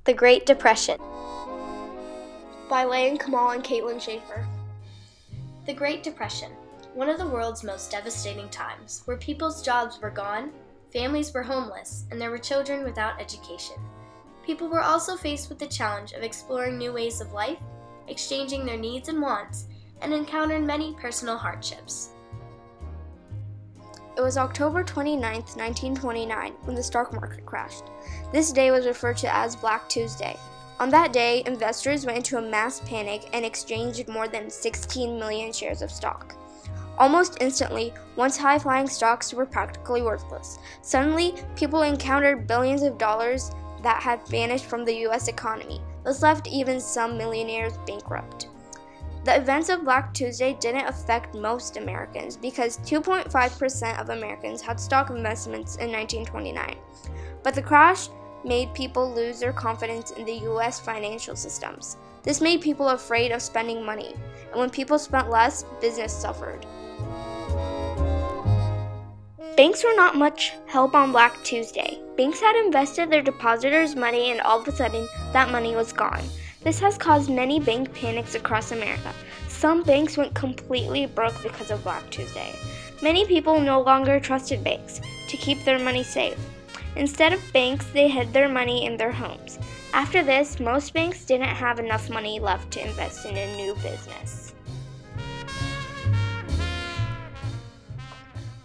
The Great Depression by Layan, Kamal, and Kaitlyn Shaffer. The Great Depression, one of the world's most devastating times, where people's jobs were gone, families were homeless, and there were children without education. People were also faced with the challenge of exploring new ways of life, exchanging their needs and wants, and encountered many personal hardships. It was October 29, 1929, when the stock market crashed. This day was referred to as Black Tuesday. On that day, investors went into a mass panic and exchanged more than 16 million shares of stock. Almost instantly, once high-flying stocks were practically worthless. Suddenly, people encountered billions of dollars that had vanished from the U.S. economy. This left even some millionaires bankrupt. The events of Black Tuesday didn't affect most Americans because 2.5% of Americans had stock investments in 1929. But the crash made people lose their confidence in the U.S. financial systems. This made people afraid of spending money, and when people spent less, business suffered. Banks were not much help on Black Tuesday. Banks had invested their depositors' money, and all of a sudden, that money was gone. This has caused many bank panics across America. Some banks went completely broke because of Black Tuesday. Many people no longer trusted banks to keep their money safe. Instead of banks, they hid their money in their homes. After this, most banks didn't have enough money left to invest in a new business.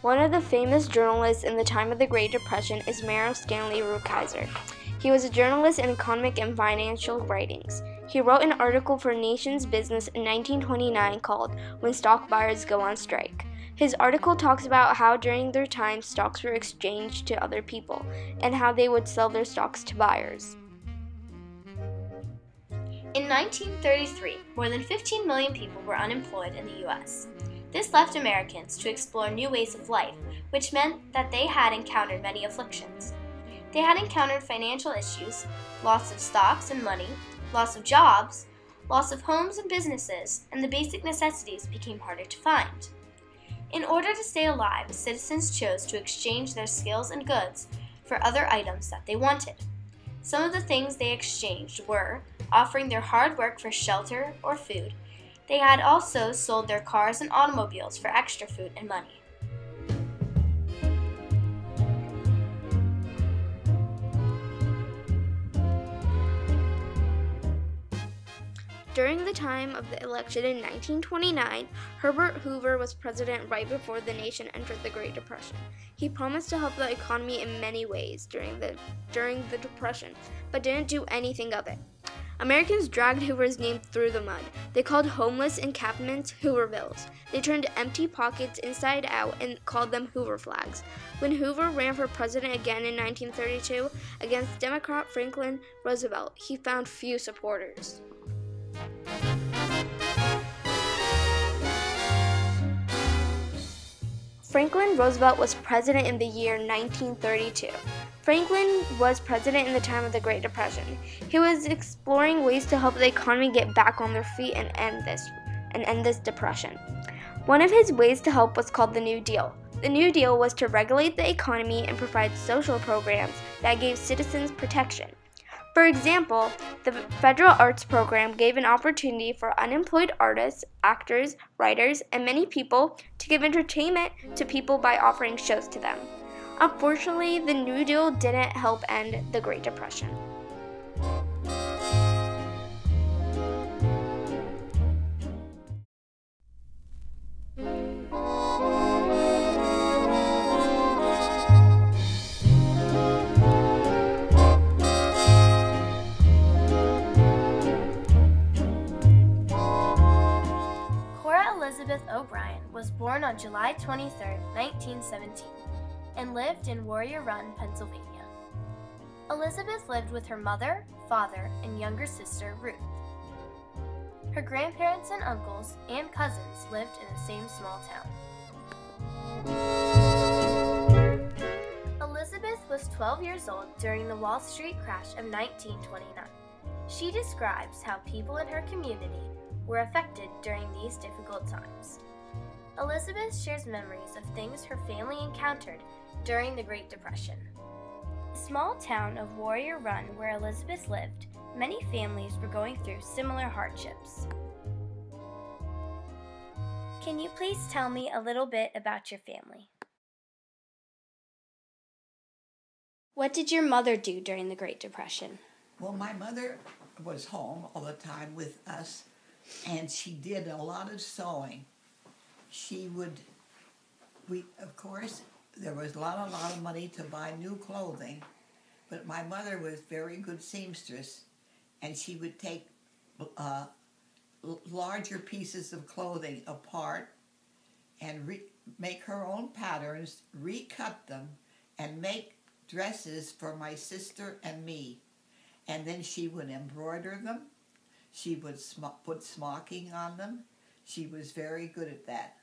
One of the famous journalists in the time of the Great Depression is Merrill Stanley Rukeyser. He was a journalist in economic and financial writings. He wrote an article for Nation's Business in 1929 called "When Stock Buyers Go on Strike." His article talks about how during their time stocks were exchanged to other people and how they would sell their stocks to buyers. In 1933, more than 15 million people were unemployed in the U.S. This left Americans to explore new ways of life, which meant that they had encountered many afflictions. They had encountered financial issues, loss of stocks and money, loss of jobs, loss of homes and businesses, and the basic necessities became harder to find. In order to stay alive, citizens chose to exchange their skills and goods for other items that they wanted. Some of the things they exchanged were offering their hard work for shelter or food. They had also sold their cars and automobiles for extra food and money. During the time of the election in 1929, Herbert Hoover was president right before the nation entered the Great Depression. He promised to help the economy in many ways during the Depression, but didn't do anything of it. Americans dragged Hoover's name through the mud. They called homeless encampments Hoovervilles. They turned empty pockets inside out and called them Hoover flags. When Hoover ran for president again in 1932 against Democrat Franklin Roosevelt, he found few supporters. Franklin Roosevelt was president in the year 1932. Franklin was president in the time of the Great Depression. He was exploring ways to help the economy get back on their feet and end this depression. One of his ways to help was called the New Deal. The New Deal was to regulate the economy and provide social programs that gave citizens protection. For example, the Federal Arts Program gave an opportunity for unemployed artists, actors, writers, and many people to give entertainment to people by offering shows to them. Unfortunately, the New Deal didn't help end the Great Depression. Elizabeth O'Brien was born on July 23, 1917, and lived in Warrior Run, Pennsylvania. Elizabeth lived with her mother, father, and younger sister, Ruth. Her grandparents and uncles and cousins lived in the same small town. Elizabeth was 12 years old during the Wall Street crash of 1929. She describes how people in her community were affected during these difficult times. Elizabeth shares memories of things her family encountered during the Great Depression. The small town of Warrior Run, where Elizabeth lived, many families were going through similar hardships. Can you please tell me a little bit about your family? What did your mother do during the Great Depression? Well, my mother was home all the time with us, and she did a lot of sewing. Of course, there was a lot of money to buy new clothing, but my mother was very good seamstress, and she would take larger pieces of clothing apart and make her own patterns, recut them, and make dresses for my sister and me. And then she would embroider them. She would put smocking on them. She was very good at that.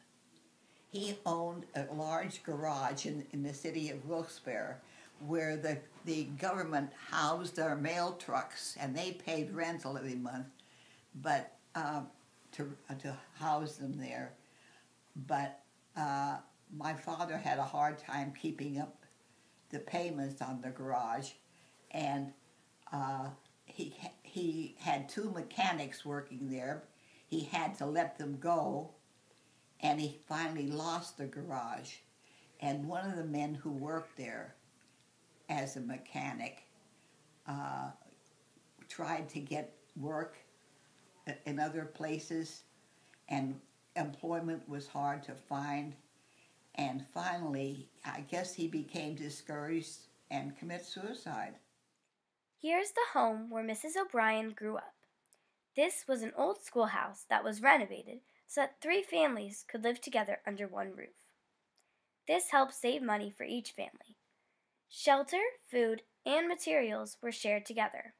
He owned a large garage in the city of Wilkes-Barre where the government housed our mail trucks, and they paid rental every month but to house them there. But my father had a hard time keeping up the payments on the garage, and he had two mechanics working there. He had to let them go, and he finally lost the garage. And one of the men who worked there as a mechanic tried to get work in other places, and employment was hard to find. And finally, I guess he became discouraged and committed suicide. Here's the home where Mrs. O'Brien grew up. This was an old schoolhouse that was renovated so that 3 families could live together under one roof. This helped save money for each family. Shelter, food, and materials were shared together.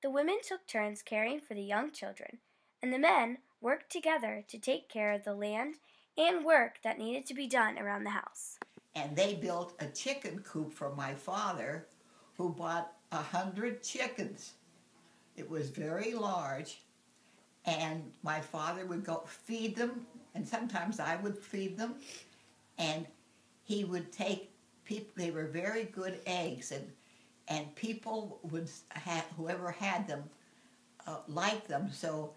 The women took turns caring for the young children, and the men worked together to take care of the land and work that needed to be done around the house. And they built a chicken coop for my father, who bought 100 chickens. It was very large, and my father would go feed them, and sometimes I would feed them, and he would take people. They were very good eggs, and people would whoever had them liked them. So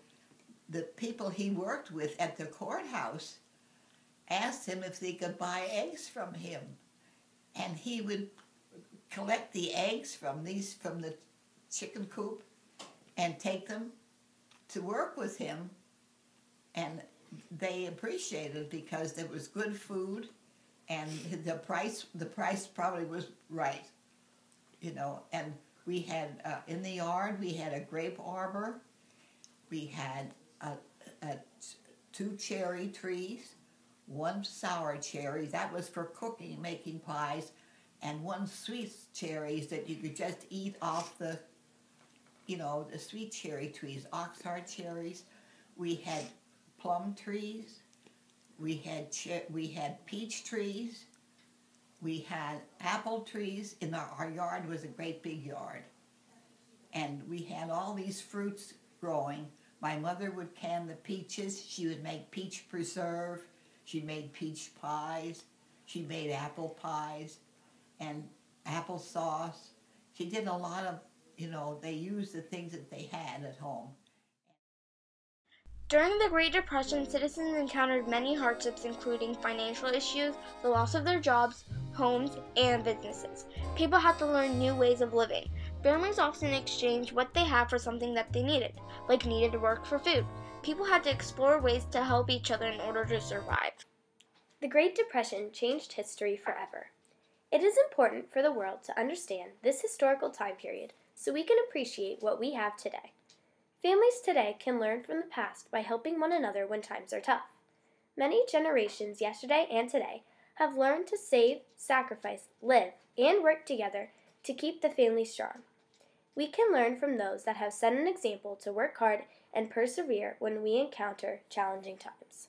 the people he worked with at the courthouse asked him if they could buy eggs from him, and he would collect the eggs from the chicken coop and take them to work with him, and they appreciated it because there was good food, and the price probably was right, And we had in the yard we had a grape arbor, we had 2 cherry trees, 1 sour cherry, that was for cooking, making pies, and 1 sweet cherries that you could just eat off the sweet cherry trees, oxheart cherries. We had plum trees, we had peach trees, we had apple trees. Our yard was a great big yard, and we had all these fruits growing. My mother would can the peaches. She would make peach preserve. She made peach pies. She made apple pies and applesauce. She did a lot of, they used the things that they had at home. During the Great Depression, citizens encountered many hardships, including financial issues, the loss of their jobs, homes, and businesses. People had to learn new ways of living. Families often exchanged what they had for something that they needed, like needed to work for food. People had to explore ways to help each other in order to survive. The Great Depression changed history forever. It is important for the world to understand this historical time period so we can appreciate what we have today. Families today can learn from the past by helping one another when times are tough. Many generations yesterday and today have learned to save, sacrifice, live, and work together to keep the family strong. We can learn from those that have set an example to work hard and persevere when we encounter challenging times.